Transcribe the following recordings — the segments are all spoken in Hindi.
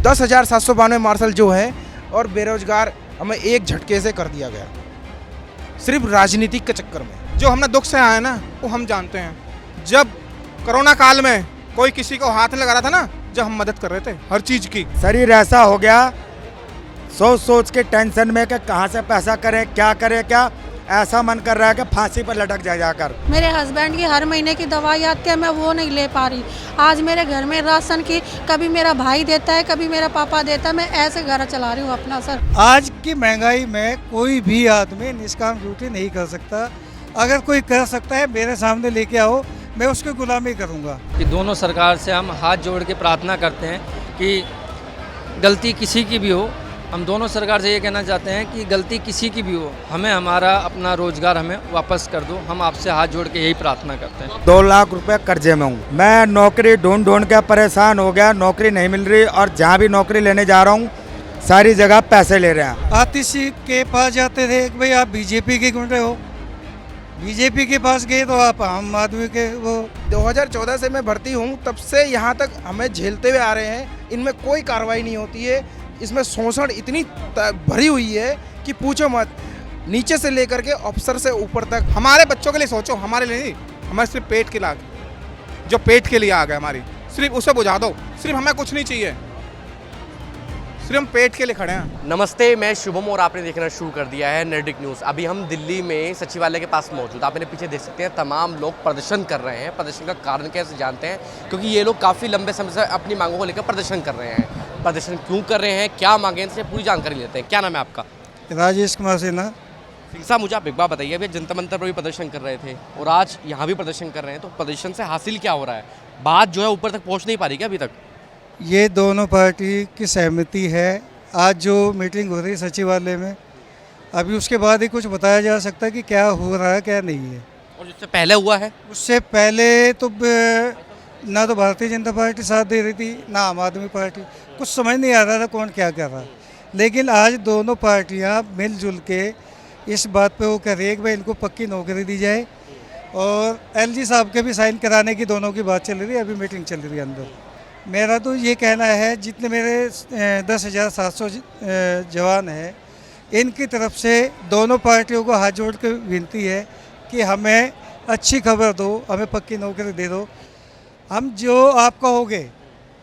10,792 मार्शल जो है और बेरोजगार हमें एक झटके से कर दिया गया, सिर्फ राजनीतिक के चक्कर में। जो हमने दुख से आए ना वो हम जानते हैं। जब कोरोना काल में कोई किसी को हाथ नहीं लगा रहा था ना, जब हम मदद कर रहे थे हर चीज़ की। शरीर ऐसा हो गया, सोच सोच के टेंशन में कि कहाँ से पैसा करें, क्या ऐसा मन कर रहा है कि फांसी पर लटक जाए जाकर। मेरे हस्बैंड की हर महीने की दवाई आती है, मैं वो नहीं ले पा रही। आज मेरे घर में राशन की कभी मेरा भाई देता है, कभी मेरा पापा देता है, मैं ऐसे घर चला रही हूँ अपना। सर, आज की महंगाई में कोई भी आदमी निष्काम ड्यूटी नहीं कर सकता। अगर कोई कर सकता है मेरे सामने लेके आओ, मैं उसकी गुलामी करूँगा। कि दोनों सरकार से हम हाथ जोड़ के प्रार्थना करते हैं कि गलती किसी की भी हो, हम दोनों सरकार से ये कहना चाहते हैं कि गलती किसी की भी हो, हमें हमारा अपना रोजगार हमें वापस कर दो। हम आपसे हाथ जोड़ के यही प्रार्थना करते हैं। 2 लाख रुपए कर्जे में हूँ। मैं नौकरी ढूंढ के परेशान हो गया, नौकरी नहीं मिल रही और जहाँ भी नौकरी लेने जा रहा हूँ सारी जगह पैसे ले रहे हैं। आतिश के पास जाते थे कि भाई आप बीजेपी के गुंडे हो, बीजेपी के पास गए तो आप आम आदमी के वो। 2014 से मैं भर्ती हूँ, तब से यहाँ तक हमें झेलते हुए आ रहे हैं। इनमें कोई कार्रवाई नहीं होती है, इसमें शोषण इतनी भरी हुई है कि पूछो मत। नीचे से लेकर के अफसर से ऊपर तक। हमारे बच्चों के लिए सोचो, हमारे लिए नहीं। हमारे सिर्फ पेट के लाग, जो पेट के लिए आ गए हमारी, सिर्फ उसे बुझा दो। सिर्फ हमें कुछ नहीं चाहिए, सिर्फ हम पेट के लिए खड़े हैं। नमस्ते, मैं शुभम और आपने देखना शुरू कर दिया है नर्डिक न्यूज़। अभी हम दिल्ली में सचिवालय के पास मौजूद। आप मेरे पीछे देख सकते हैं, तमाम लोग प्रदर्शन कर रहे हैं। प्रदर्शन का कारण कैसे जानते हैं? क्योंकि ये लोग काफ़ी लंबे समय से अपनी मांगों को लेकर प्रदर्शन कर रहे हैं। प्रदर्शन क्यों कर रहे हैं, क्या मांगे, इनसे पूरी जानकारी लेते हैं। क्या नाम है आपका? राजेश कुमार सिन्हा। सिंह साहब, मुझे आप एक बात बताइए, अभी जनता मंतर पर भी प्रदर्शन कर रहे थे और आज यहाँ भी प्रदर्शन कर रहे हैं, तो प्रदर्शन से हासिल क्या हो रहा है? बात जो है ऊपर तक पहुँच नहीं पा रही क्या अभी तक? ये दोनों पार्टी की सहमति है। आज जो मीटिंग हो रही है सचिवालय में, अभी उसके बाद ही कुछ बताया जा सकता है कि क्या हो रहा है क्या नहीं है। और जिससे पहले हुआ है? उससे पहले तो ना तो भारतीय जनता पार्टी साथ दे रही थी, ना आम आदमी पार्टी। कुछ समझ नहीं आ रहा था कौन क्या कर रहा है। लेकिन आज दोनों पार्टियां मिलजुल के इस बात पे वो कह रही है कि भाई इनको पक्की नौकरी दी जाए, और एलजी साहब के भी साइन कराने की दोनों की बात चल रही है। अभी मीटिंग चल रही है अंदर। मेरा तो ये कहना है, जितने मेरे 10,700 जवान हैं, इनकी तरफ से दोनों पार्टियों को हाथ जोड़ के विनती है कि हमें अच्छी खबर दो, हमें पक्की नौकरी दे दो। हम जो आप कहोगे,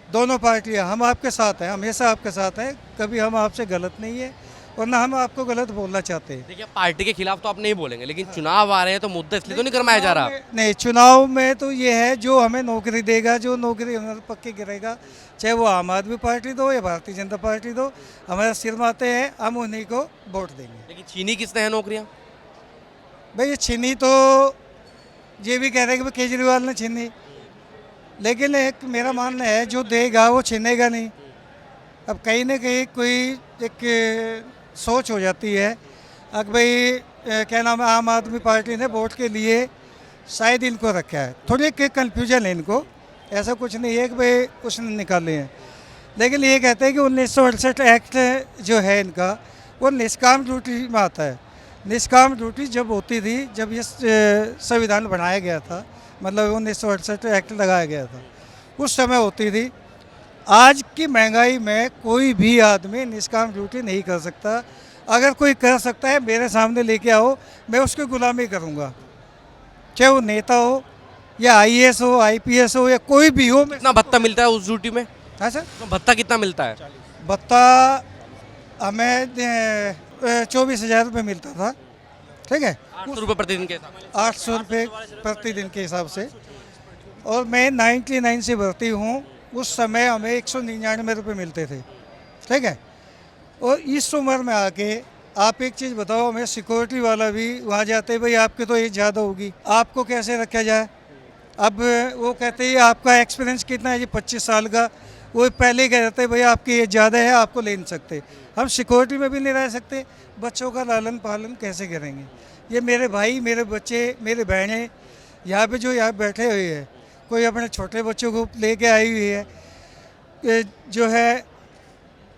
दोनों पार्टियां, हम आपके साथ हैं, हमेशा आपके साथ हैं। कभी हम आपसे गलत नहीं है और ना हम आपको गलत बोलना चाहते हैं। देखिए, पार्टी के खिलाफ तो आप नहीं बोलेंगे, लेकिन चुनाव आ रहे हैं तो मुद्दा इसलिए तो नहीं गरमाया जा रहा। नहीं, चुनाव में तो ये है, जो हमें नौकरी देगा, जो नौकरी हमें पक्की करेगा, चाहे वो आम आदमी पार्टी दो या भारतीय जनता पार्टी दो, हमारे सिर माते हैं, हम उन्हीं को वोट देंगे। लेकिन छीनी किसने है नौकरियाँ? भाई ये छीनी तो ये भी कह रहे हैं कि केजरीवाल ने छीनी, लेकिन एक मेरा मानना है, जो देगा वो छीनेगा नहीं। अब कहीं ना कहीं कोई एक सोच हो जाती है कि भाई क्या नाम है, आम आदमी पार्टी ने वोट के लिए शायद इनको रखा है। थोड़ी एक कन्फ्यूजन है इनको, ऐसा कुछ नहीं है कि भाई उसने निकाले हैं। लेकिन ये कहते हैं कि 1968 एक्ट जो है इनका, वो निष्काम ड्यूटी में आता है। निष्काम ड्यूटी जब होती थी, जब ये संविधान बनाया गया था, मतलब 1968 एक्ट लगाया गया था, उस समय होती थी। आज की महंगाई में कोई भी आदमी निष्काम ड्यूटी नहीं कर सकता। अगर कोई कर सकता है मेरे सामने लेके आओ, मैं उसकी गुलामी करूँगा, चाहे वो नेता हो या IAS हो, IPS हो या कोई भी हो। कितना भत्ता मिलता है उस ड्यूटी में? हाँ सर, तो भत्ता कितना मिलता है? भत्ता हमें 24,000 रुपये मिलता था, ठीक है। 800 रुपये प्रतिदिन के हिसाब से? 800 रुपये प्रतिदिन के हिसाब से। और मैं 99 से भर्ती हूँ, उस समय हमें 199 रुपये मिलते थे, ठीक है। और इस उम्र में आके आप एक चीज़ बताओ, हमें सिक्योरिटी वाला भी वहाँ जाते, भाई आपकी तो एज ज़्यादा होगी, आपको कैसे रखा जाए। अब वो कहते हैं आपका एक्सपीरियंस कितना है, ये 25 साल का। वो पहले ही कह देते भाई आपकी एज ज़्यादा है, आपको ले नहीं सकते। हम सिक्योरिटी में भी नहीं रह सकते, बच्चों का लालन पालन कैसे करेंगे। ये मेरे भाई, मेरे बच्चे, मेरे बहनें यहाँ पे जो यहाँ बैठे हुए हैं, कोई अपने छोटे बच्चों को लेके आई हुई है, जो है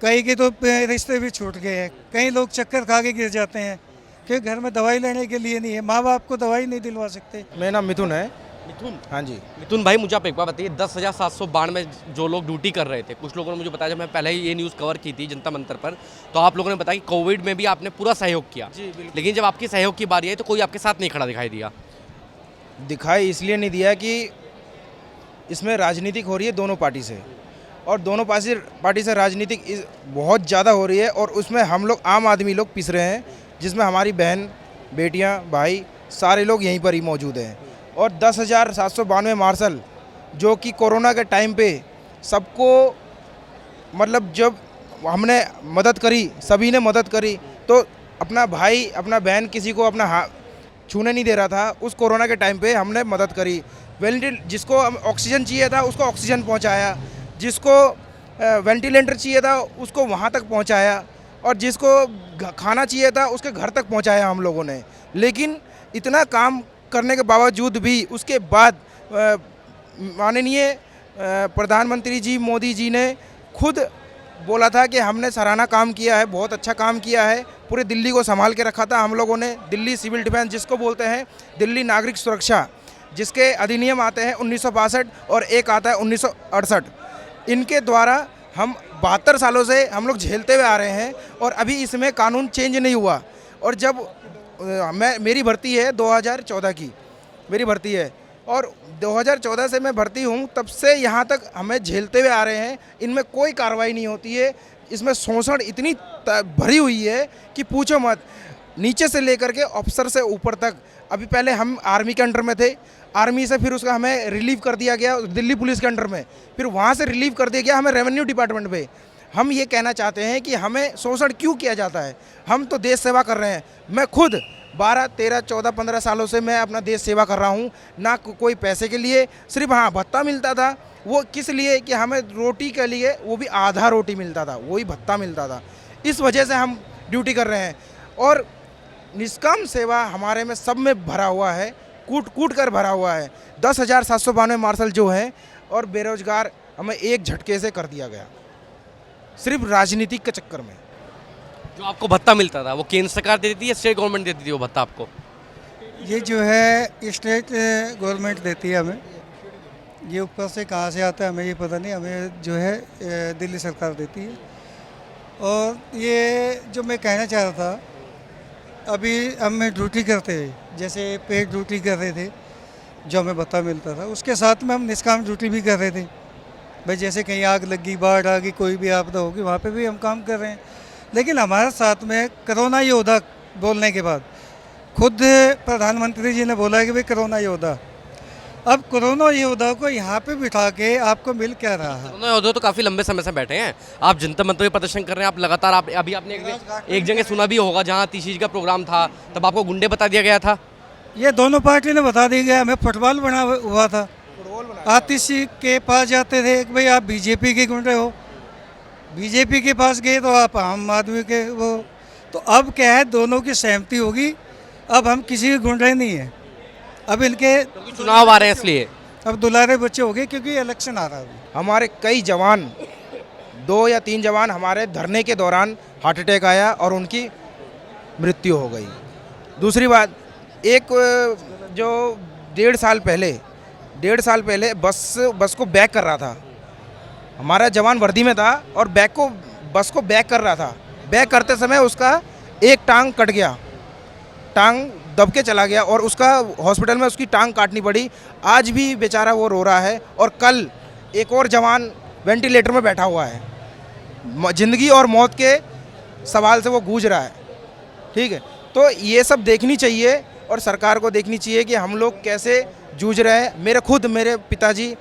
कई के तो रिश्ते भी छूट गए हैं। कई लोग चक्कर खा के गिर जाते हैं कि घर में दवाई लेने के लिए नहीं है, माँ बाप को दवाई नहीं दिलवा सकते। मेरा नाम मिथुन है मिथुन, हाँ जी। मिथुन भाई मुझे आप एक बात बताइए, 10,792 में जो लोग ड्यूटी कर रहे थे, कुछ लोगों ने मुझे बताया, जब मैं पहले ही ये न्यूज़ कवर की थी जनता मंत्र पर, तो आप लोगों ने बताया कि कोविड में भी आपने पूरा सहयोग किया, जी बिल्कुल। लेकिन जब आपकी सहयोग की बारी आई तो कोई आपके साथ नहीं खड़ा दिखाई दिया। दिखाई इसलिए नहीं दिया कि इसमें राजनीतिक हो रही है दोनों पार्टी से, और दोनों पार्टी से राजनीतिक बहुत ज़्यादा हो रही है, और उसमें हम लोग आम आदमी लोग पिस रहे हैं, जिसमें हमारी बहन, बेटियां, भाई सारे लोग यहीं पर ही मौजूद हैं। और 10,792 मार्शल जो कि कोरोना के टाइम पे सबको, मतलब जब हमने मदद करी, सभी ने मदद करी, तो अपना भाई, अपना बहन किसी को अपना हाथ छूने नहीं दे रहा था, उस कोरोना के टाइम पे हमने मदद करी। जिसको ऑक्सीजन चाहिए था उसको ऑक्सीजन पहुंचाया, जिसको वेंटिलेटर चाहिए था उसको वहां तक पहुंचाया, और जिसको खाना चाहिए था उसके घर तक पहुंचाया हम लोगों ने। लेकिन इतना काम करने के बावजूद भी उसके बाद माननीय प्रधानमंत्री जी मोदी जी ने खुद बोला था कि हमने सराहना काम किया है, बहुत अच्छा काम किया है, पूरे दिल्ली को संभाल के रखा था हम लोगों ने। दिल्ली सिविल डिफेंस जिसको बोलते हैं, दिल्ली नागरिक सुरक्षा, जिसके अधिनियम आते हैं 1962 और एक आता है 1968। इनके द्वारा हम 72 सालों से हम लोग झेलते हुए आ रहे हैं, और अभी इसमें कानून चेंज नहीं हुआ। और जब मेरी भर्ती है 2014 की मेरी भर्ती है, और 2014 से मैं भर्ती हूँ, तब से यहाँ तक हमें झेलते हुए आ रहे हैं। इनमें कोई कार्रवाई नहीं होती है, इसमें शोषण इतनी भरी हुई है कि पूछो मत, नीचे से लेकर के अफसर से ऊपर तक। अभी पहले हम आर्मी के अंडर में थे, आर्मी से फिर उसका हमें रिलीव कर दिया गया दिल्ली पुलिस के अंडर में, फिर वहाँ से रिलीव कर दिया गया हमें रेवेन्यू डिपार्टमेंट पे। हम ये कहना चाहते हैं कि हमें शोषण क्यों किया जाता है? हम तो देश सेवा कर रहे हैं। मैं खुद 12, 13, 14, 15 सालों से मैं अपना देश सेवा कर रहा हूँ, ना कोई पैसे के लिए, सिर्फ हाँ भत्ता मिलता था। वो किस लिए कि हमें रोटी के लिए, वो भी आधा रोटी मिलता था, वही भत्ता मिलता था। इस वजह से हम ड्यूटी कर रहे हैं, और निष्काम सेवा हमारे में सब में भरा हुआ है, कूट कूट कर भरा हुआ है। 10,792 मार्शल जो हैं, और बेरोजगार हमें एक झटके से कर दिया गया, सिर्फ राजनीतिक के चक्कर में। जो आपको भत्ता मिलता था वो केंद्र सरकार देती थी या स्टेट गवर्नमेंट देती थी वो भत्ता आपको? ये जो है स्टेट गवर्नमेंट देती है हमें, ये ऊपर से कहाँ से आता है हमें ये पता नहीं, हमें जो है दिल्ली सरकार देती है। और ये जो मैं कहना चाह रहा था, अभी हम ड्यूटी करते हैं, जैसे पेड ड्यूटी कर रहे थे जो हमें भत्ता मिलता था, उसके साथ में हम निष्काम ड्यूटी भी कर रहे थे। भाई जैसे कहीं आग लगी, बाढ़ आ गई, कोई भी आपदा होगी, वहाँ पे भी हम काम कर रहे हैं। लेकिन हमारे साथ में कोरोना योद्धा बोलने के बाद खुद प्रधानमंत्री जी ने बोला कि भाई कोरोना योद्धा, अब कोरोना योद्धा को यहाँ पे बिठा के आपको मिल क्या रहा है? कोरोना योद्धा तो काफ़ी लंबे समय से बैठे हैं, आप जनता मंत्र में प्रदर्शन कर रहे हैं, आप लगातार, आप अभी आपने एक जगह सुना भी होगा जहाँ तीसरी का प्रोग्राम था, तब आपको गुंडे बता दिया गया था। ये दोनों पार्टी ने बता दिया गया, हमें फुटबॉल बना हुआ था। आतिशी के पास जाते थे कि भाई आप बीजेपी के गुंडे हो, बीजेपी के पास गए तो आप आम आदमी के वो। तो अब क्या है, दोनों की सहमति होगी, अब हम किसी के गुंडे नहीं हैं, अब इनके क्योंकि चुनाव आ रहे हैं इसलिए अब दुलारे बच्चे हो गए, क्योंकि इलेक्शन आ रहा है। हमारे कई जवान, 2 या 3 जवान हमारे धरने के दौरान हार्ट अटैक आया और उनकी मृत्यु हो गई। दूसरी बात, एक जो 1.5 साल पहले बस को बैक कर रहा था, हमारा जवान वर्दी में था और बस को बैक कर रहा था। बैक करते समय उसका एक टांग कट गया, टांग दब के चला गया, और उसका हॉस्पिटल में उसकी टांग काटनी पड़ी। आज भी बेचारा वो रो रहा है, और कल एक और जवान वेंटिलेटर में बैठा हुआ है, ज़िंदगी और मौत के सवाल से वो गूंज रहा है। ठीक है, तो ये सब देखनी चाहिए, और सरकार को देखनी चाहिए कि हम लोग कैसे जूझ रहे हैं। मेरे पिताजी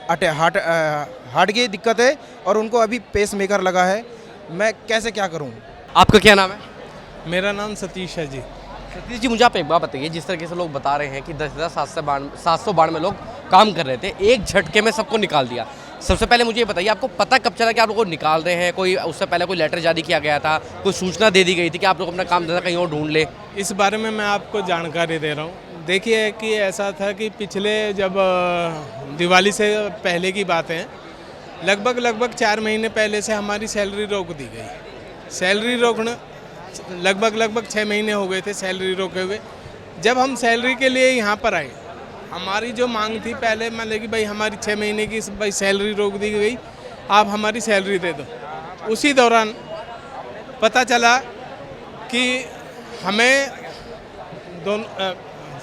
हार्ट की दिक्कत है, और उनको अभी पेस मेकर लगा है। मैं कैसे क्या करूं? आपका क्या नाम है? मेरा नाम सतीश है जी। सतीश जी, मुझे आप एक बात बताइए, जिस तरीके से लोग बता रहे हैं कि 10,792 लोग काम कर रहे थे, एक झटके में सबको निकाल दिया। सबसे पहले मुझे ये बताइए, आपको पता कब चला कि आप लोगों को निकाल रहे हैं? कोई उससे पहले कोई लेटर जारी किया गया था, कोई सूचना दे दी गई थी कि आप लोग अपना काम धंधा कहीं और ढूंढ ले? इस बारे में मैं आपको जानकारी दे रहा हूँ। देखिए कि ऐसा था कि पिछले जब दिवाली से पहले की बातें हैं, लगभग 4 महीने पहले से हमारी सैलरी रोक दी गई। सैलरी रोकना लगभग 6 महीने हो गए थे सैलरी रोके हुए। जब हम सैलरी के लिए यहाँ पर आए हमारी जो मांग थी पहले मतलब कि भाई हमारी 6 महीने की भाई सैलरी रोक दी गई, आप हमारी सैलरी दे दो। उसी दौरान पता चला कि हमें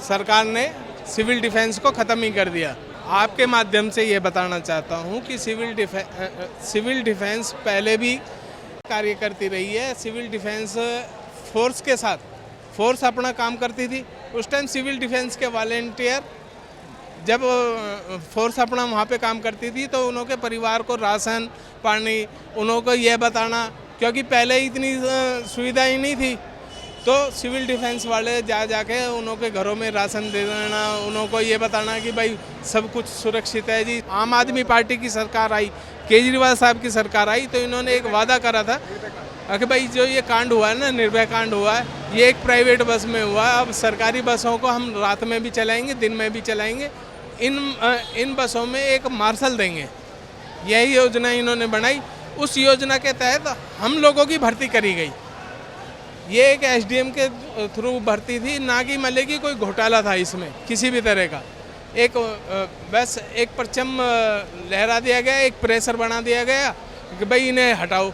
सरकार ने सिविल डिफेंस को ख़त्म ही कर दिया। आपके माध्यम से ये बताना चाहता हूँ कि सिविल डिफेंस पहले भी कार्य करती रही है। सिविल डिफेंस फोर्स के साथ फोर्स अपना काम करती थी। उस टाइम सिविल डिफेंस के वॉलेंटियर जब फोर्स अपना वहाँ पे काम करती थी तो उनके परिवार को राशन पानी उनको ये बताना, क्योंकि पहले इतनी सुविधा ही नहीं थी, तो सिविल डिफेंस वाले जाके उनके घरों में राशन दे देना, उनको ये बताना कि भाई सब कुछ सुरक्षित है जी। आम आदमी पार्टी की सरकार आई, केजरीवाल साहब की सरकार आई, तो इन्होंने एक वादा करा था कि भाई जो ये कांड हुआ है ना, निर्भया कांड हुआ है, ये एक प्राइवेट बस में हुआ है। अब सरकारी बसों को हम रात में भी चलाएंगे, दिन में भी चलाएंगे। इन बसों में एक मार्शल देंगे, यही योजना इन्होंने बनाई। उस योजना के तहत हम लोगों की भर्ती करी गई। ये एक एसडीएम के थ्रू भर्ती थी, ना कि मतलब कि कोई घोटाला था इसमें किसी भी तरह का। एक बस एक परचम लहरा दिया गया, एक प्रेशर बना दिया गया कि भाई इन्हें हटाओ।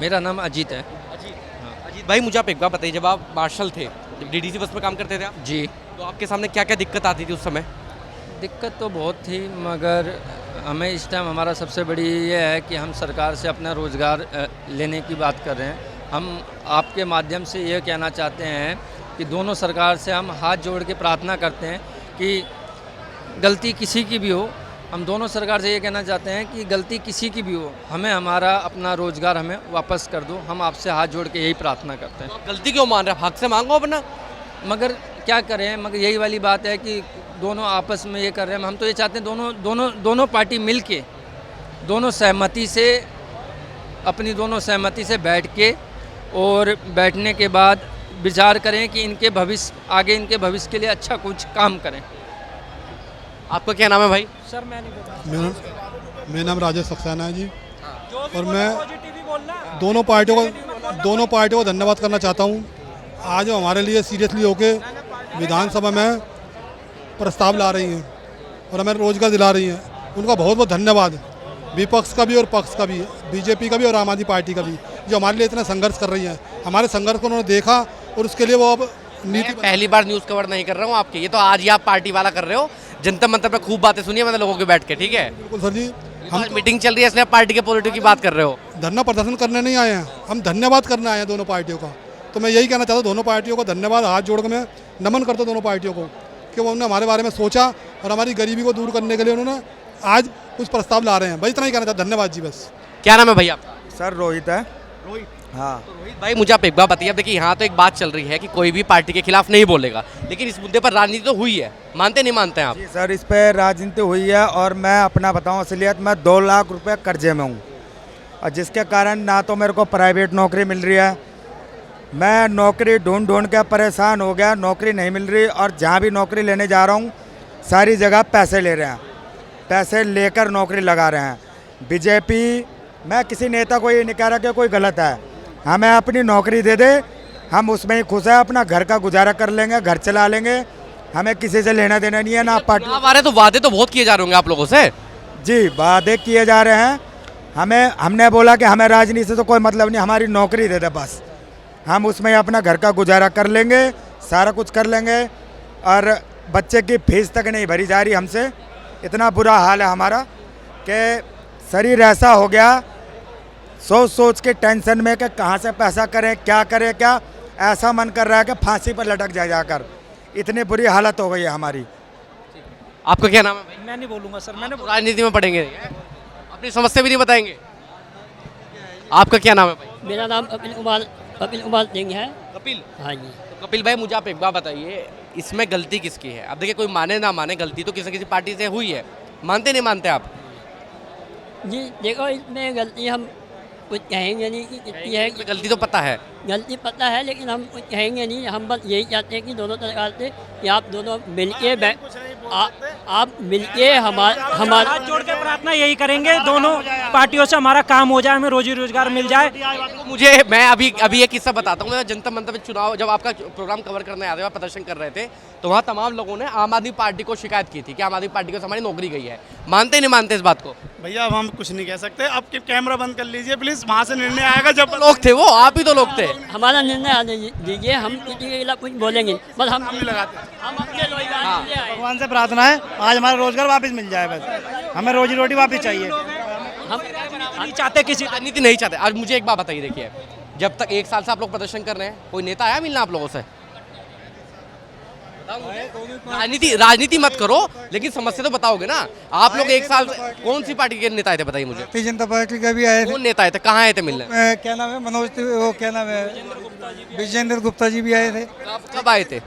मेरा नाम अजीत है। अजीत भाई, मुझे आप एक बात बताइए, जब आप मार्शल थे, जब डीडीसी बस में काम करते थे आप, जी, तो आपके सामने क्या क्या दिक्कत आती थी उस समय? दिक्कत तो बहुत थी, मगर हमें इस टाइम हमारा सबसे बड़ी ये है कि हम सरकार से अपना रोज़गार लेने की बात कर रहे हैं। हम आपके माध्यम से ये कहना चाहते हैं कि दोनों सरकार से हम हाथ जोड़ के प्रार्थना करते हैं कि गलती किसी की भी हो, हम दोनों सरकार से ये कहना चाहते हैं कि गलती किसी की भी हो, हमें हमारा अपना रोज़गार हमें वापस कर दो। हम आपसे हाथ जोड़ के यही प्रार्थना करते हैं। तो आप गलती क्यों मान रहे हैं? हक से मांगो अपना। मगर क्या करें, मगर यही वाली बात है कि दोनों आपस में ये कर रहे हैं। हम तो ये चाहते हैं दोनों पार्टी मिल के दोनों सहमति से बैठ के और बैठने के बाद विचार करें कि इनके भविष्य के लिए अच्छा कुछ काम करें। आपका क्या नाम है भाई? सर मैं नहीं बता। मेरा नाम राजेश सक्सेना है जी, और मैं दोनों पार्टियों को धन्यवाद करना चाहता हूँ। आज वो हमारे लिए सीरियसली होके विधानसभा में प्रस्ताव ला रही हैं और हमें रोजगार दिला रही हैं, उनका बहुत बहुत धन्यवाद। विपक्ष का भी और पक्ष का भी, बीजेपी का भी और आम आदमी पार्टी का भी, जो हमारे लिए इतना संघर्ष कर रही हैं। हमारे संघर्ष को उन्होंने देखा और उसके लिए वो अब नीति। पहली बार न्यूज़ कवर नहीं कर रहा हूँ आपके, ये तो आज ही आप पार्टी वाला कर रहे हो। जनता मंत्र पे खूब बातें सुनिए मैंने लोगों के बैठ के, ठीक है? बिल्कुल सर जी, हम मीटिंग चल रही है इसलिए आप पार्टी के पॉलिटिक्स की बात कर रहे हो। धरना प्रदर्शन करने नहीं आए हैं, हम धन्यवाद करने आए हैं दोनों पार्टियों का। तो मैं यही कहना चाहता हूँ, दोनों पार्टियों को धन्यवाद, हाथ जोड़ कर मैं नमन करता हूँ दोनों पार्टियों को कि उन्होंने हमारे बारे में सोचा और हमारी गरीबी को दूर करने के लिए उन्होंने आज कुछ प्रस्ताव ला रहे हैं। बस इतना ही कहना चाहता हूँ, धन्यवाद जी। बस। क्या नाम है भैया आपका? सर रोहित है। रोहित? हाँ। तो रोहित भाई, मुझे आप एक बात बताइए। अब देखिए, यहाँ तो एक बात चल रही है कि कोई भी पार्टी के खिलाफ नहीं बोलेगा, लेकिन इस मुद्दे पर राजनीति तो हुई है, मानते नहीं मानते हैं आप? जी सर, इस पर राजनीति हुई है और मैं अपना बताऊं असलियत, मैं 2 लाख रुपए कर्जे में हूँ, और जिसके कारण ना तो मेरे को प्राइवेट नौकरी मिल रही है। मैं नौकरी ढूंढ के परेशान हो गया, नौकरी नहीं मिल रही, और जहाँ भी नौकरी लेने जा रहा हूँ सारी जगह पैसे ले रहे हैं, पैसे लेकर नौकरी लगा रहे हैं। बीजेपी, मैं किसी नेता को ये नहीं कह रहा कि कोई गलत है, हमें अपनी नौकरी दे दे, हम उसमें ही खुश हैं, अपना घर का गुजारा कर लेंगे, घर चला लेंगे, हमें किसी से लेना देना नहीं है ना पार्टी। आप आ रहे तो वादे तो बहुत किए जा रहे होंगे आप लोगों से। जी, वादे किए जा रहे हैं, हमने बोला कि हमें राजनीति से तो कोई मतलब नहीं, हमारी नौकरी दे दे बस, हम उसमें अपना घर का गुजारा कर लेंगे, सारा कुछ कर लेंगे। और बच्चे की फीस तक नहीं भरी जा रही हमसे, इतना बुरा हाल है हमारा कि शरीर ऐसा हो गया, सोच के टेंशन में कि कहाँ से पैसा करें, क्या ऐसा मन कर रहा है कि फांसी पर लटक जाकर, इतनी बुरी हालत हो गई है हमारी। आपका क्या नाम है भाई? मैं नहीं बोलूँगा सर, मैंने राजनीति में पढ़ेंगे नहीं, अपनी समस्या भी नहीं बताएंगे। आपका क्या नाम है भाई? मेरा नाम कपिल कुमार सिंह है। कपिल? हाँ जी। तो कपिल भाई, मुझे आप एक बात बताइए, इसमें गलती किसकी है? अब देखिए, कोई माने ना माने, गलती तो किसी पार्टी से हुई है, मानते नहीं मानते आप? जी देखो, इसमें गलती हम कुछ कहेंगे नहीं कि कितनी है। गलती तो पता है, गलती पता है, लेकिन हम कुछ कहेंगे नहीं। हम बस यही चाहते हैं कि दोनों सरकार से कि आप दोनों मिलके आप मिलके हमारा हाथ जोड़ के प्रार्थना यही करेंगे, पार्टियों से हमारा काम हो जाए, हमें रोजी रोजगार मिल जाए। मुझे मैं अभी एक किस्सा बताता हूँ। मैं जनता मंत्र में चुनाव जब आपका प्रोग्राम कवर करने आए थे, वहाँ प्रदर्शन कर रहे थे, तो वहाँ तमाम लोगों ने आम आदमी पार्टी को शिकायत की थी कि आम आदमी पार्टी को हमारी नौकरी गई है। मानते नहीं मानते इस बात को? भैया अब हम कुछ नहीं कह सकते, अब कैमरा बंद कर लीजिए प्लीज, वहाँ से निर्णय आएगा जब लोग थे वो, आप ही तो लोग थे। हमारा निर्णय आने दीजिए, हम किसी के खिलाफ कुछ बोलेंगे, बस हम नहीं लगाते, हम अपने रोजगार के लिए आए। भगवान से प्रार्थना है आज हमारा रोजगार वापस मिल जाए, बस हमें रोजी रोटी वापस चाहिए। हम नहीं चाहते किसी राजनीति नहीं चाहते। आज मुझे एक बात बताइए, देखिए जब तक 1 साल से आप लोग प्रदर्शन कर रहे हैं, कोई नेता आया मिलना आप लोगों से? राजनीति मत करो, लेकिन समस्या तो बताओगे ना। आप लोग 1 साल कौन सी पार्टी के नेता आए थे बताइए मुझे? भारतीय जनता पार्टी का भी आए थे। कौन नेता आए थे, कहाँ आए थे मिलने? क्या नाम है, मनोज, वो क्या नाम है, विजेंद्र गुप्ता जी भी आए थे। कब आए थे?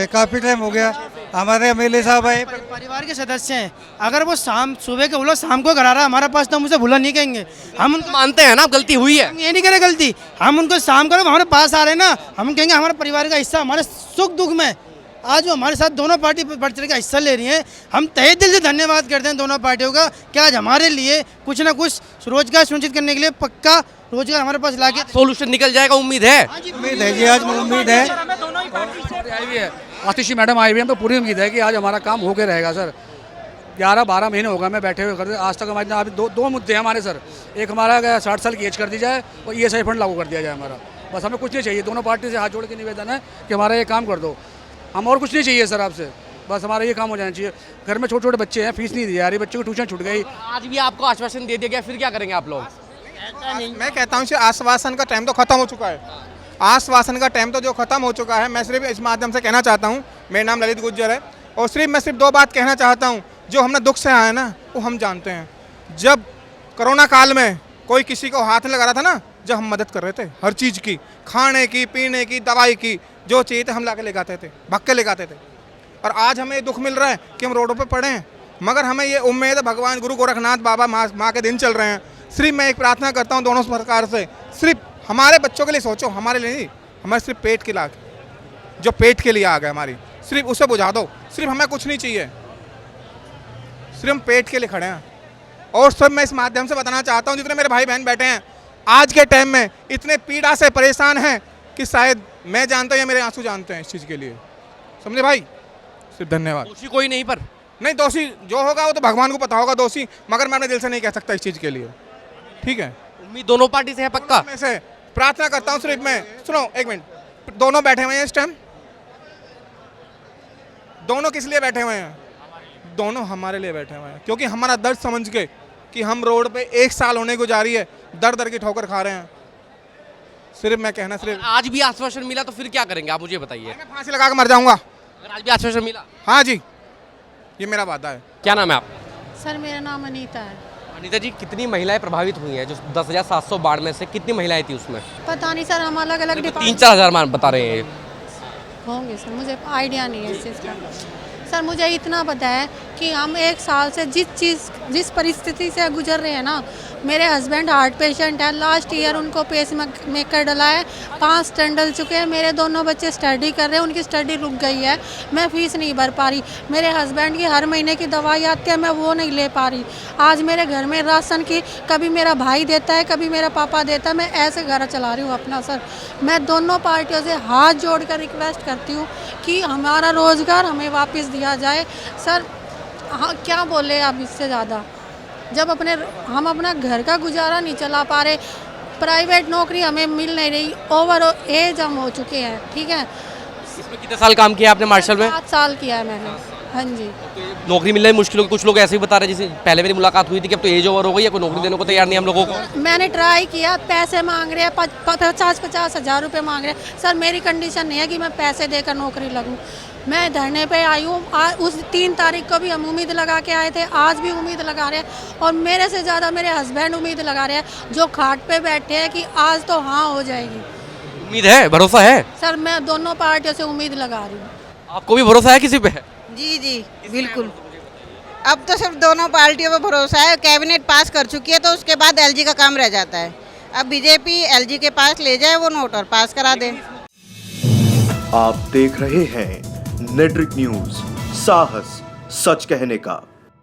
काफी टाइम हो गया। हमारे एमएलए साहब आए। परिवार के सदस्य हैं, अगर वो सुबह के बोलो शाम को करा रहा है हमारे पास, तो हम उसे भूला नहीं कहेंगे। हम उनको मानते हैं ना गलती हुई है, ये नहीं करे गलती, हम उनको शाम करो हमारे पास आ रहे हैं ना, हम कहेंगे हमारे परिवार का हिस्सा, हमारे सुख दुख में आज वो हमारे साथ दोनों पार्टी बढ़ चढ़ का हिस्सा ले रही हैं। हम तहे दिल से धन्यवाद करते हैं दोनों पार्टियों का कि आज हमारे लिए कुछ ना कुछ रोजगार सुनिश्चित करने के लिए पक्का रोजगार हमारे पास लाके सोल्यूशन निकल जाएगा। उम्मीद है, उम्मीद है जी, आज उम्मीद है। आतिशी मैडम आई हुई है, तो पूरी उम्मीद है कि आज हमारा काम होके रहेगा सर। 11-12 महीने होगा मैं बैठे हुए करते, आज तक हमारे अभी दो मुद्दे हैं हमारे सर। एक हमारा 60 साल की एज कर दी जाए और ESI फंड लागू कर दिया जाए हमारा, बस हमें कुछ नहीं चाहिए। दोनों पार्टी से हाथ जोड़ के निवेदन है कि हमारा ये काम कर दो, हम और कुछ नहीं चाहिए सर आपसे, बस हमारा ये काम हो जाना चाहिए। घर में छोटे छोटे बच्चे हैं, फीस नहीं दी जा रही, बच्चों की ट्यूशन छूट गई। आज भी आपको आश्वासन दे दिया गया, फिर क्या करेंगे आप लोग? मैं कहता हूँ आश्वासन का टाइम तो खत्म हो चुका है। आश्वासन का टाइम तो जो खत्म हो चुका है, मैं सिर्फ इस माध्यम से कहना चाहता हूँ, मेरा नाम ललित गुज्जर है, और मैं सिर्फ 2 बात कहना चाहता हूँ। जो हमने दुख से आया ना, वो हम जानते हैं। जब कोरोना काल में कोई किसी को हाथ लगा रहा था ना, जब हम मदद कर रहे थे हर चीज़ की, खाने की, पीने की, दवाई की, जो चाहिए थे हम ला के लेगाते थे, भग के लेगाते थे। और आज हमें दुख मिल रहा है कि हम रोडों पे पड़े हैं, मगर हमें ये उम्मीद है भगवान गुरु गोरखनाथ बाबा माँ के दिन चल रहे हैं। सिर्फ मैं एक प्रार्थना करता हूँ दोनों सरकार से, सिर्फ हमारे बच्चों के लिए सोचो, हमारे लिए नहीं, हमारे सिर्फ पेट की लाग जो पेट के लिए आ गए हमारी, सिर्फ उसे बुझा दो। सिर्फ हमें कुछ नहीं चाहिए, सिर्फ हम पेट के लिए खड़े हैं। और सब मैं इस माध्यम से बताना चाहता हूँ, जितने मेरे भाई बहन बैठे हैं आज के टाइम में इतने पीड़ा से परेशान हैं कि शायद मैं जानता हूँ या मेरे आंसू जानते हैं इस चीज़ के लिए, समझे भाई? सिर्फ धन्यवाद। दोषी कोई नहीं, पर नहीं, दोषी जो होगा वो तो भगवान को पता होगा दोषी, मगर मैं अपने दिल से नहीं कह सकता इस चीज़ के लिए, ठीक है? उम्मीद दोनों पार्टी से है पक्का? मैं से प्रार्थना करता हूँ सिर्फ मैं, सुनो एक मिनट, दोनों बैठे हुए हैं इस टाइम, दोनों किस लिए बैठे हुए हैं? दोनों हमारे लिए बैठे हुए हैं, क्योंकि हमारा दर्द समझ के कि हम रोड पे 1 साल होने को जा रही है, दर दर की ठोकर खा रहे हैं। सिर्फ मैं कहना, सिर्फ आज भी आश्वासन मिला तो फिर क्या करेंगे आप मुझे बताइए? मैं फांसी लगा के मर जाऊंगा अगर आज भी आश्वासन मिला। हाँ जी, ये मेरा वादा है। क्या नाम है आप? सर मेरा नाम अनीता है। अनीता जी, कितनी महिलाएं प्रभावित हुई हैं? जो 10,700 बाढ़ में से कितनी महिलाएं थी उसमें? पता नहीं सर, हम अलग अलग 3-4 हज़ार मान बता रहे हैं होंगे सर, मुझे आइडिया नहीं है इस चीज़ का। सर मुझे इतना पता है कि हम 1 साल से जिस परिस्थिति से गुजर रहे हैं ना, मेरे हस्बैंड हार्ट पेशेंट है, लास्ट ईयर उनको पेस मेकर डला है, 5 स्टेंट डल चुके हैं, मेरे दोनों बच्चे स्टडी कर रहे हैं, उनकी स्टडी रुक गई है, मैं फीस नहीं भर पा रही, मेरे हस्बैंड की हर महीने की दवाई आती है, मैं वो नहीं ले पा रही। आज मेरे घर में राशन की कभी मेरा भाई देता है, कभी मेरा पापा देता है, मैं ऐसे घर चला रही हूँ अपना। सर मैं दोनों पार्टियों से हाथ जोड़ कर रिक्वेस्ट करती हूँ कि हमारा रोज़गार हमें वापस दिया जाए। सर हाँ, क्या बोले आप इससे ज़्यादा, जब हम अपना घर का गुजारा नहीं चला पा रहे, प्राइवेट नौकरी हमें मिल नहीं रही, ओवर एज हम हो चुके हैं, ठीक है? इसमें कितने साल काम किया आपने मार्शल में? 7 साल किया है मैंने। हाँ जी। नौकरी मिलना ही मुश्किल हो, कुछ लोग ऐसे ही बता रहे हैं, जैसे पहले मेरी मुलाकात हुई थी कि अब तो एज ओवर हो गई है, कोई नौकरी देने को तैयार नहीं हम लोगों को। मैंने ट्राई किया, पैसे मांग रहे हैं, 50-50 हज़ार रुपये मांग रहे हैं। सर मेरी कंडीशन नहीं है कि मैं पैसे देकर नौकरी लगूँ, मैं धरने पे आई हूँ। उस 3 तारीख को भी हम उम्मीद लगा के आए थे, आज भी उम्मीद लगा रहे हैं, और मेरे से ज़्यादा मेरे हस्बैंड उम्मीद लगा रहे हैं, जो खाट पे बैठे हैं कि आज तो हाँ हो जाएगी। उम्मीद है, भरोसा है? सर मैं दोनों पार्टियों से उम्मीद लगा रही हूँ। आपको भी भरोसा है किसी पे? जी जी बिल्कुल, अब तो सिर्फ दोनों पार्टियों पर भरोसा है। कैबिनेट पास कर चुकी है, तो उसके बाद एलजी का काम रह जाता है। अब बीजेपी एलजी के पास ले जाए वो नोट और पास करा दे। आप देख रहे हैं नेट्रिक न्यूज, साहस सच कहने का।